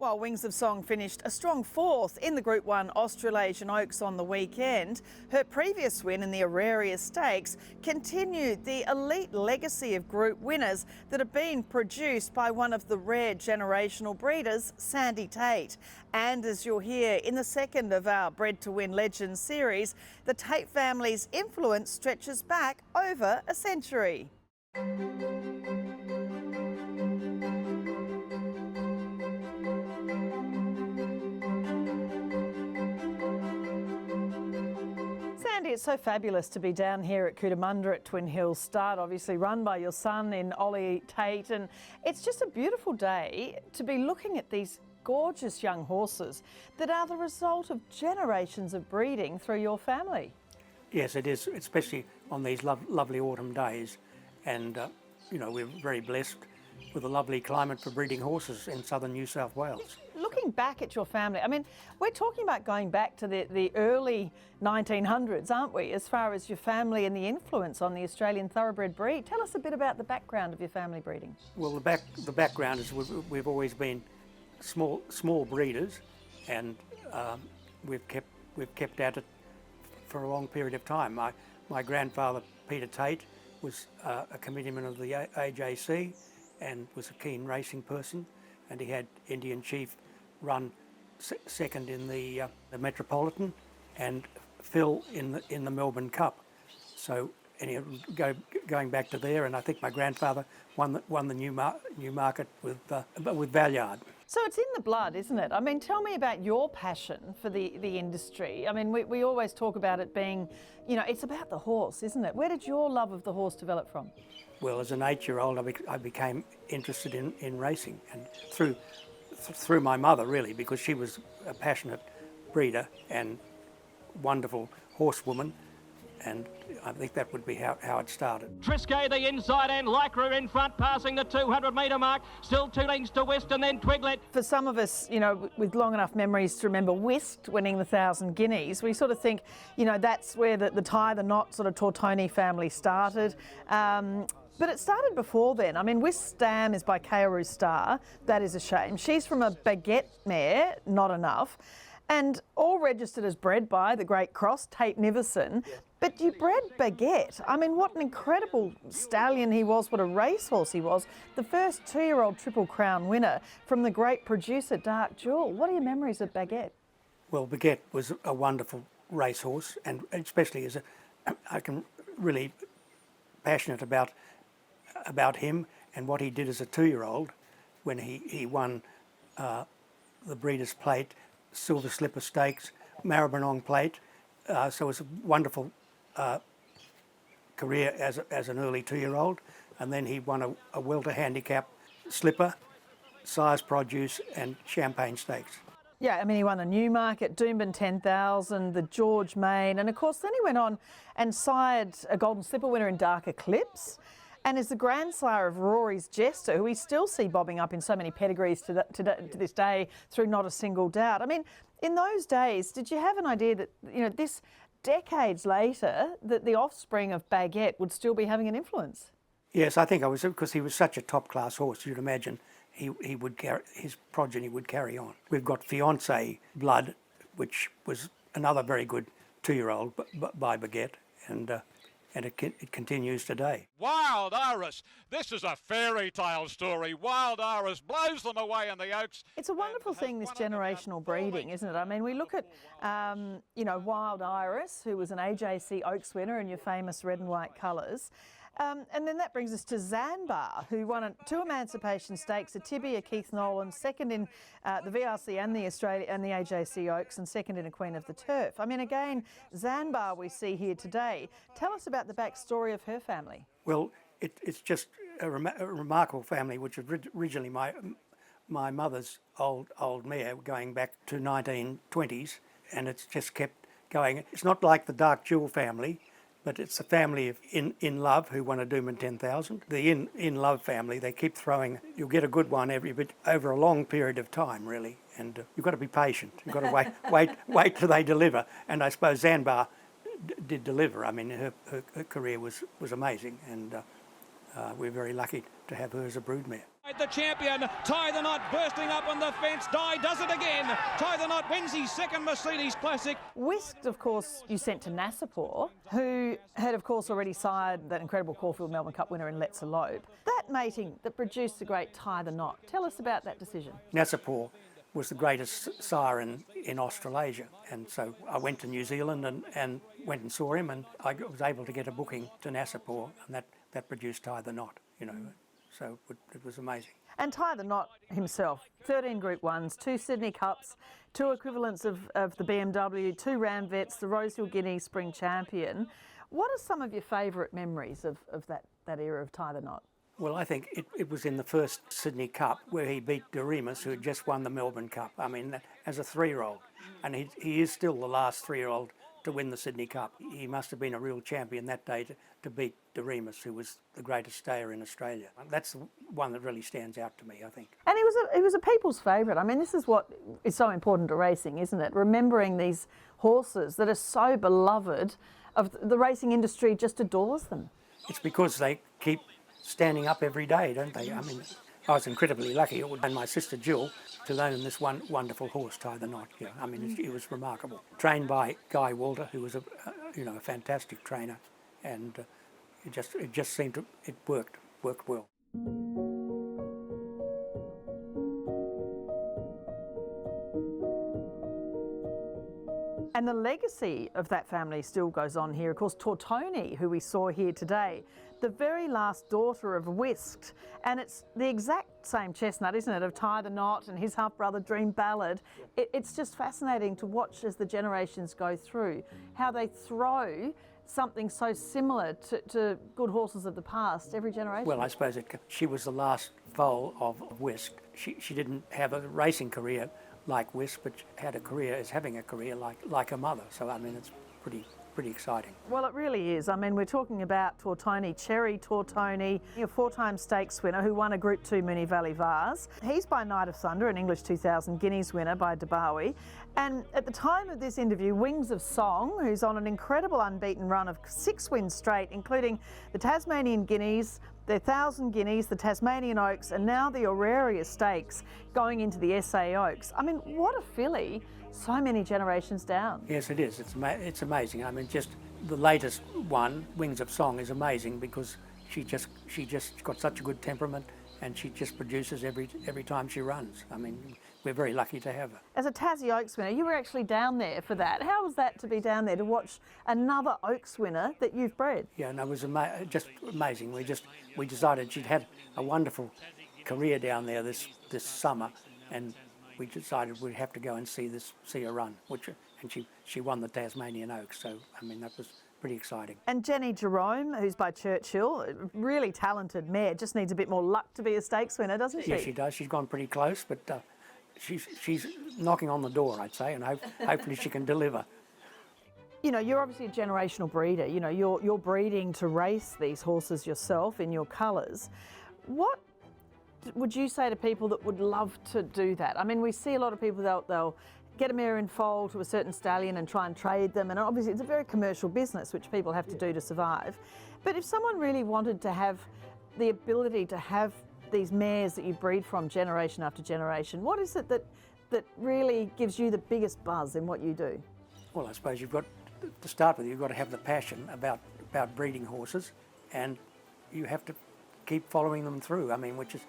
While Wings of Song finished a strong fourth in the Group 1 Australasian Oaks on the weekend, her previous win in the Auraria Stakes continued the elite legacy of Group winners that have been produced by one of the rare generational breeders, Sandy Tait. And as you'll hear in the second of our Bred to Win Legends series, the Tait family's influence stretches back over a century. Sandy, it's so fabulous to be down here at Cootamundra at Twin Hills Start, obviously run by your son in Ollie Tait, and it's just a beautiful day to be looking at these gorgeous young horses that are the result of generations of breeding through your family. Yes, it is, especially on these lovely autumn days, and you know, we're very blessed with a lovely climate for breeding horses in southern New South Wales. Looking back at your family, I mean, we're talking about going back to the early 1900s, aren't we, as far as your family and the influence on the Australian thoroughbred breed. Tell us a bit about the background of your family breeding. Well, the background is we've always been small breeders, and we've kept at it for a long period of time. My grandfather, Peter Tait, was a committeeman of the AJC and was a keen racing person, and he had Indian Chief run second in the Metropolitan and Phil in the Melbourne Cup. So going back to there, and I think my grandfather won the Newmarket with Valliard. So it's in the blood, isn't it? I mean, tell me about your passion for the industry. I mean, we always talk about it being, you know, it's about the horse, isn't it? Where did your love of the horse develop from? Well, as an 8-year-old, I became interested in racing, and through my mother, really, because she was a passionate breeder and wonderful horsewoman, and I think that would be how it started. Triscay the inside and Lycra in front, passing the 200 metre mark, still 2 lengths to Whist and then Twiglet. For some of us, you know, with long enough memories to remember Whist winning the 1,000 Guineas, we sort of think, you know, that's where the tie the knot sort of Tortoni family started. But it started before then. I mean, Whist Stam is by Kaoru Star. That is a shame. She's from a Baguette mare, not enough. And all registered as bred by the great cross, Tait Nivison. Yeah. But you bred Baguette. I mean, what an incredible stallion he was, what a racehorse he was. The first 2-year-old Triple Crown winner from the great producer, Dark Jewel. What are your memories of Baguette? Well, Baguette was a wonderful racehorse, and especially I can really passionate about him and what he did as a 2-year-old when he won the Breeders' Plate, Silver Slipper Stakes, Maribyrnong Plate. So it was a wonderful career as an early 2-year-old, and then he won a welter handicap slipper, Size Produce and Champagne Stakes. Yeah, I mean, he won a Newmarket, Doomben 10,000, the George Main, and of course then he went on and sired a Golden Slipper winner in Dark Eclipse, and is the grandsire of Rory's Jester, who we still see bobbing up in so many pedigrees to this day through Not a Single Doubt. I mean, in those days, did you have an idea that, you know, this decades later, that the offspring of Baguette would still be having an influence? Yes, I think I was, because he was such a top-class horse. You'd imagine he would his progeny would carry on. We've got Fiancé Blood, which was another very good 2-year-old by Baguette, and it continues today. Wild Iris, this is a fairy tale story. Wild Iris blows them away in the Oaks. It's a wonderful thing, this generational breeding, isn't it? I mean, we look at, you know, Wild Iris, who was an AJC Oaks winner in your famous red and white colours. And then that brings us to Zanbar, who won 2 Emancipation Stakes, a Tibia, Keith Nolan, second in the VRC and the AJC Oaks, and second in a Queen of the Turf. I mean, again, Zanbar we see here today. Tell us about the backstory of her family. Well, it's just a remarkable family, which was originally my mother's old mare, going back to 1920s, and it's just kept going. It's not like the Dark Jewel family, but it's a family of in love who want to do Doomben 10,000. The in love family, they keep throwing. You'll get a good one over a long period of time, really, and you've got to be patient. You've got to wait till they deliver. And I suppose Zanbar did deliver. I mean, her career was amazing, and we're very lucky to have her as a broodmare. Baguette the champion. Tie the Knot bursting up on the fence. Di does it again. Tie the Knot wins his second Mercedes Classic. Whisked, of course, you sent to Nassapor, who had, of course, already sired that incredible Caulfield Melbourne Cup winner in Let's Elope. That mating that produced the great Tie the Knot. Tell us about that decision. Nassapor was the greatest sire in Australasia, and so I went to New Zealand and went and saw him, and I was able to get a booking to Nassapor, and that produced Tie the Knot, you know, so it was amazing. And Tie the Knot himself, 13 Group 1s, 2 Sydney Cups, 2 equivalents of the BMW, 2 Ramvets, the Rosehill Guinea Spring Champion. What are some of your favourite memories of that era of Tie the Knot? Well, I think it was in the first Sydney Cup where he beat Doremus, who had just won the Melbourne Cup. I mean, as a 3-year-old. And he is still the last 3-year-old to win the Sydney Cup. He must have been a real champion that day to beat Doremus, who was the greatest stayer in Australia. That's the one that really stands out to me, I think. And he was a people's favourite. I mean, this is what is so important to racing, isn't it? Remembering these horses that are so beloved, of the racing industry just adores them. It's because they keep standing up every day, don't they? I mean, I was incredibly lucky, and my sister Jill, to own this one wonderful horse, Tie the Knot. Yeah, I mean, it was remarkable. Trained by Guy Walter, who was a fantastic trainer, and it just seemed to it worked well. And the legacy of that family still goes on here. Of course, Tortoni, who we saw here today, the very last daughter of Whisked, and it's the exact same chestnut, isn't it, of Tie the Knot and his half-brother Dream Ballad. It's just fascinating to watch as the generations go through, how they throw something so similar to good horses of the past every generation. Well, I suppose she was the last foal of Whisked. She didn't have a racing career like Whisk, but having a career like her mother. So I mean, it's pretty exciting. Well, it really is. I mean, we're talking about Tortoni, Cherry Tortoni, a 4-time stakes winner who won a Group 2 Moonee Valley Vase. He's by Night of Thunder, an English 2000 Guineas winner by Dabawi. And at the time of this interview, Wings of Song, who's on an incredible unbeaten run of 6 wins straight, including the Tasmanian Guineas, the 1000 Guineas, the Tasmanian Oaks, and now the Auraria Stakes going into the SA Oaks. I mean, what a filly, so many generations down. Yes, it is. It's amazing. I mean, just the latest one, Wings of Song, is amazing because she just got such a good temperament, and she just produces every time she runs. I mean, we're very lucky to have her. As a Tassie Oaks winner, you were actually down there for that. How was that to be down there to watch another Oaks winner that you've bred? Yeah, no, it was just amazing. We decided she'd had a wonderful career down there this summer, and we decided we'd have to go and see her run, and she won the Tasmanian Oaks. So I mean, that was pretty exciting. And Jenny Jerome, who's by Churchill, a really talented mare, just needs a bit more luck to be a stakes winner, doesn't she? Yeah, she does. She's gone pretty close, but she's knocking on the door, I'd say, and hopefully she can deliver. You know, you're obviously a generational breeder. You know, you're breeding to race these horses yourself in your colours. What would you say to people that would love to do that? I mean, we see a lot of people, they'll get a mare in foal to a certain stallion and try and trade them, and obviously it's a very commercial business which people have to do to survive. But if someone really wanted to have the ability to have these mares that you breed from generation after generation, what is it that really gives you the biggest buzz in what you do? Well, I suppose you've got to start with, you've got to have the passion about breeding horses, and you have to keep following them through. I mean, which is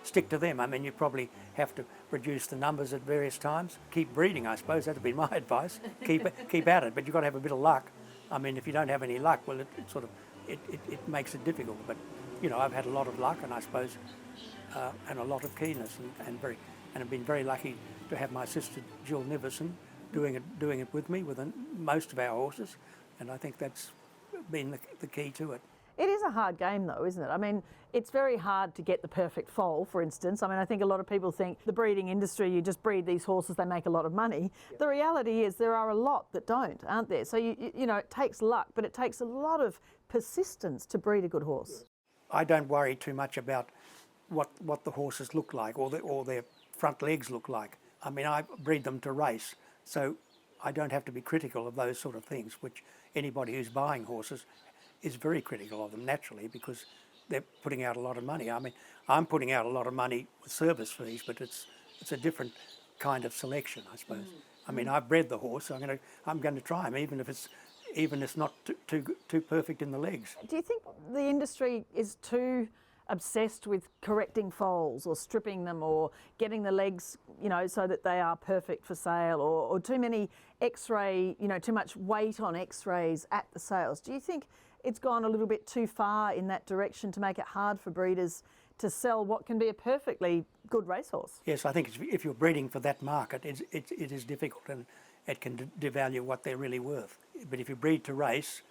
stick to them. I mean, you probably have to reduce the numbers at various times. Keep breeding, I suppose. That'd be my advice. Keep at it, but you've got to have a bit of luck. I mean, if you don't have any luck, well, it makes it difficult. But you know, I've had a lot of luck, and I suppose, and a lot of keenness, and I've been very lucky to have my sister Jill Niverson doing it with me with most of our horses, and I think that's been the key to it. It is a hard game though, isn't it? I mean, it's very hard to get the perfect foal, for instance. I mean, I think a lot of people think the breeding industry, you just breed these horses, they make a lot of money. Yep. The reality is there are a lot that don't, aren't there? So, you know, it takes luck, but it takes a lot of persistence to breed a good horse. I don't worry too much about what the horses look like or their front legs look like. I mean, I breed them to race, so I don't have to be critical of those sort of things, which anybody who's buying horses is very critical of them naturally, because they're putting out a lot of money. I mean, I'm putting out a lot of money with service fees, but it's a different kind of selection, I suppose. I mean, I've bred the horse, so I'm going to try him, even if it's not too perfect in the legs. Do you think the industry is too obsessed with correcting foals or stripping them or getting the legs, so that they are perfect for sale, or too many X-ray, too much weight on X-rays at the sales? Do you think it's gone a little bit too far in that direction to make it hard for breeders to sell what can be a perfectly good racehorse? Yes, I think if you're breeding for that market, it is difficult, and it can devalue what they're really worth. But if you breed to race,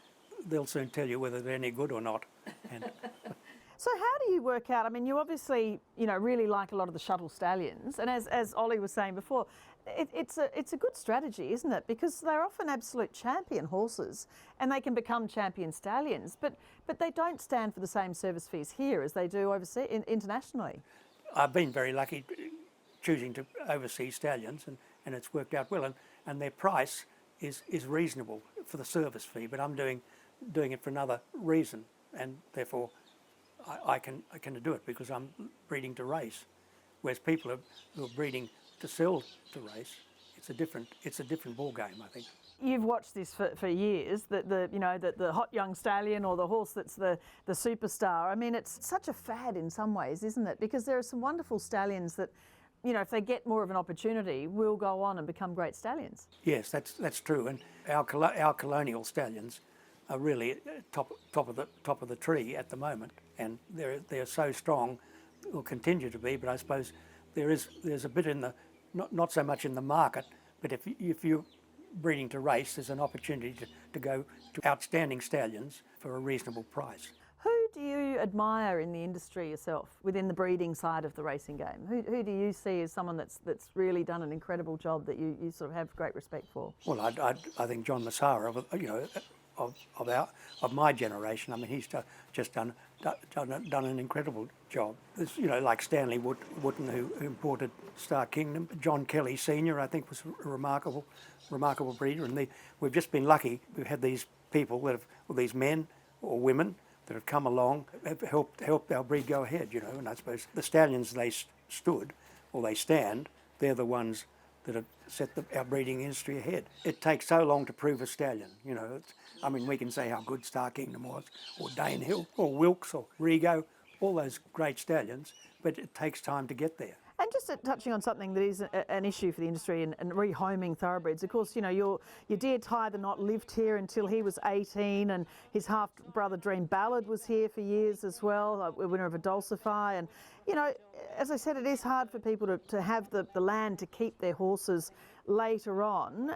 they'll soon tell you whether they're any good or not. And So how do you work out? I mean, you obviously, really like a lot of the shuttle stallions, and as Ollie was saying before, it's a good strategy, isn't it? Because they're often absolute champion horses, and they can become champion stallions, but they don't stand for the same service fees here as they do overseas, internationally. I've been very lucky choosing to oversee stallions, and it's worked out well, and their price is reasonable for the service fee, but I'm doing it for another reason, and therefore I can do it because I'm breeding to race, whereas people who are breeding to sell to race, it's a different ball game, I think. You've watched this for years, the hot young stallion or the horse that's the superstar. I mean, it's such a fad in some ways, isn't it? Because there are some wonderful stallions that, if they get more of an opportunity, will go on and become great stallions. Yes, that's true, and our colonial stallions are really top of the tree at the moment, and they're so strong, will continue to be. But I suppose there's a bit in the not so much in the market, but if you're breeding to race, there's an opportunity to go to outstanding stallions for a reasonable price. Who do you admire in the industry yourself, within the breeding side of the racing game? Who do you see as someone that's really done an incredible job that you sort of have great respect for? Well, I think John Massara, of my generation. I mean, he's just done an incredible job. There's, like Stanley Wootton, who imported Star Kingdom. John Kelly Senior, I think, was a remarkable breeder, and we've just been lucky. We've had these people these men or women that have come along, have helped our breed go ahead. And I suppose the stallions they stand, they're the ones that have set our breeding industry ahead. It takes so long to prove a stallion. I mean, we can say how good Star Kingdom was, or Danehill, or Wilkes, or Rego, all those great stallions, but it takes time to get there. And just touching on something that is an issue for the industry and rehoming thoroughbreds, of course, your dear Ty the Knot lived here until he was 18, and his half-brother Dream Ballard was here for years as well, a winner of a Dulcify. And, as I said, it is hard for people to have the land to keep their horses later on.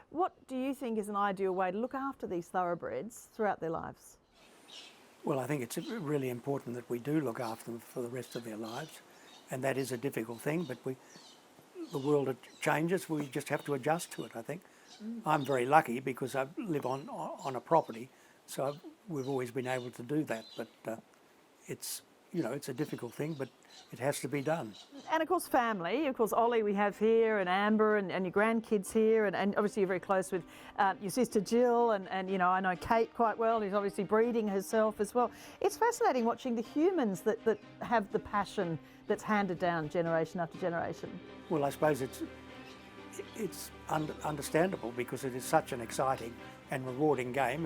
What do you think is an ideal way to look after these thoroughbreds throughout their lives? Well, I think it's really important that we do look after them for the rest of their lives. And that is a difficult thing, but the world changes. We just have to adjust to it, I think. I'm very lucky because I live on a property, so we've always been able to do that. But it's a difficult thing, but it has to be done. And of course, family. Of course, Ollie we have here, and Amber, and your grandkids here, and obviously you're very close with your sister Jill, and I know Kate quite well, who's obviously breeding herself as well. It's fascinating watching the humans that have the passion that's handed down generation after generation. Well, I suppose it's understandable because it is such an exciting and rewarding game.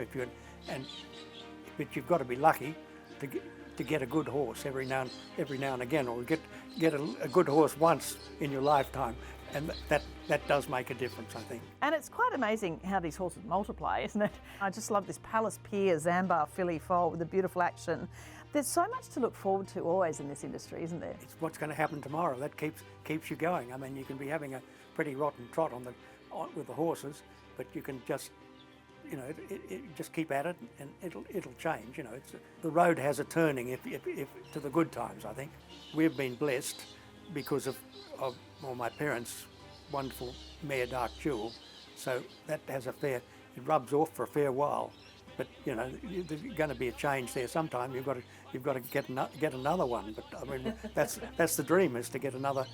But you've got to be lucky to get a good horse every now and again, or get a good horse once in your lifetime, and that does make a difference, I think. And it's quite amazing how these horses multiply, isn't it? I just love this Palace Pier Zambar filly foal with the beautiful action. There's so much to look forward to always in this industry, isn't there? It's what's going to happen tomorrow that keeps you going. I mean, you can be having a pretty rotten trot with the horses, but you can just just keep at it, and it'll change. The road has a turning if to the good times. I think we've been blessed because of my parents' wonderful mare Dark Jewel, so that has it rubs off for a fair while. But there's going to be a change there sometime. You've got to get another one. But I mean, that's the dream, is to get another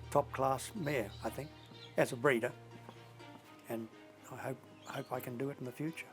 top class mare, I think, as a breeder, and I hope I can do it in the future.